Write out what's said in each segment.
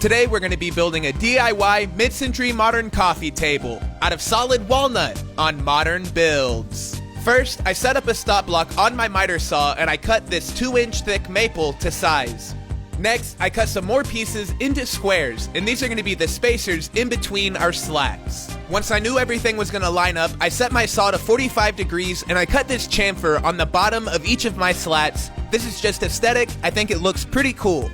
Today we're going to be building a DIY mid-century modern coffee table out of solid walnut on Modern Builds. First, I set up a stop block on my miter saw and I cut this 2-inch thick maple to size. Next, I cut some more pieces into squares, and these are going to be the spacers in between our slats. Once I knew everything was going to line up, I set my saw to 45 degrees and I cut this chamfer on the bottom of each of my slats. This is just aesthetic. I think it looks pretty cool.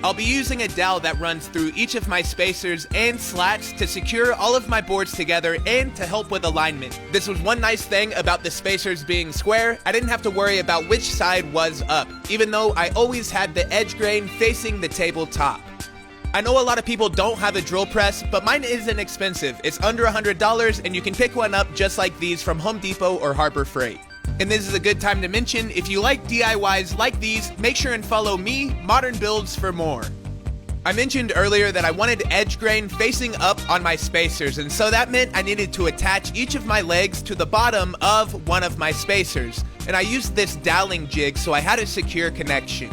I'll be using a dowel that runs through each of my spacers and slats to secure all of my boards together and to help with alignment. This was one nice thing about the spacers being square. I didn't have to worry about which side was up, even though I always had the edge grain facing the tabletop. I know a lot of people don't have a drill press, but mine isn't expensive. It's under $100 and you can pick one up just like these from Home Depot or Harbor Freight. And this is a good time to mention, if you like DIYs like these, make sure and follow me, Modern Builds, for more. I mentioned earlier that I wanted edge grain facing up on my spacers, and so that meant I needed to attach each of my legs to the bottom of one of my spacers. And I used this doweling jig, so I had a secure connection.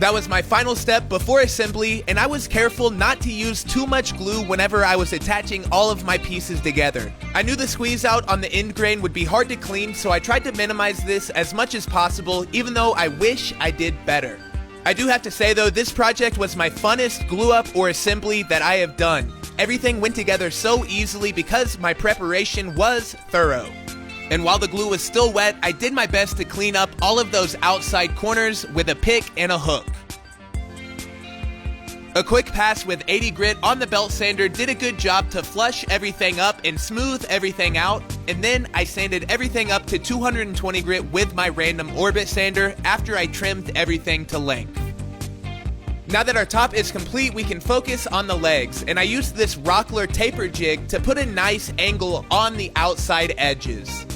That was my final step before assembly, and I was careful not to use too much glue whenever I was attaching all of my pieces together. I knew the squeeze out on the end grain would be hard to clean, so I tried to minimize this as much as possible, even though I wish I did better. I do have to say though, this project was my funnest glue up or assembly that I have done. Everything went together so easily because my preparation was thorough. And while the glue was still wet, I did my best to clean up all of those outside corners with a pick and a hook. A quick pass with 80 grit on the belt sander did a good job to flush everything up and smooth everything out, and then I sanded everything up to 220 grit with my random orbit sander after I trimmed everything to length. Now that our top is complete, we can focus on the legs, and I used this Rockler taper jig to put a nice angle on the outside edges.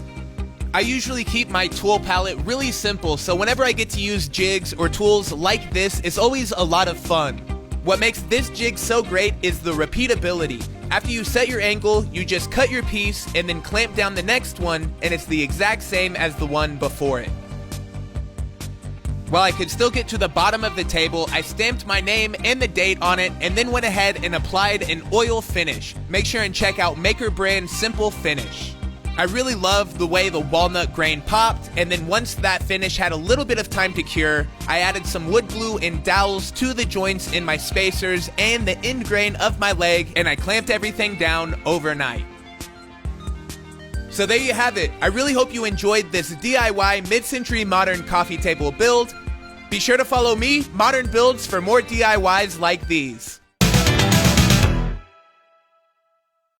I usually keep my tool palette really simple, so whenever I get to use jigs or tools like this, it's always a lot of fun. What makes this jig so great is the repeatability. After you set your angle, you just cut your piece and then clamp down the next one, and it's the exact same as the one before it. While I could still get to the bottom of the table, I stamped my name and the date on it and then went ahead and applied an oil finish. Make sure and check out Maker Brand Simple Finish. I really loved the way the walnut grain popped, and then once that finish had a little bit of time to cure, I added some wood glue and dowels to the joints in my spacers and the end grain of my leg, and I clamped everything down overnight. So there you have it. I really hope you enjoyed this DIY mid-century modern coffee table build. Be sure to follow me, Modern Builds, for more DIYs like these.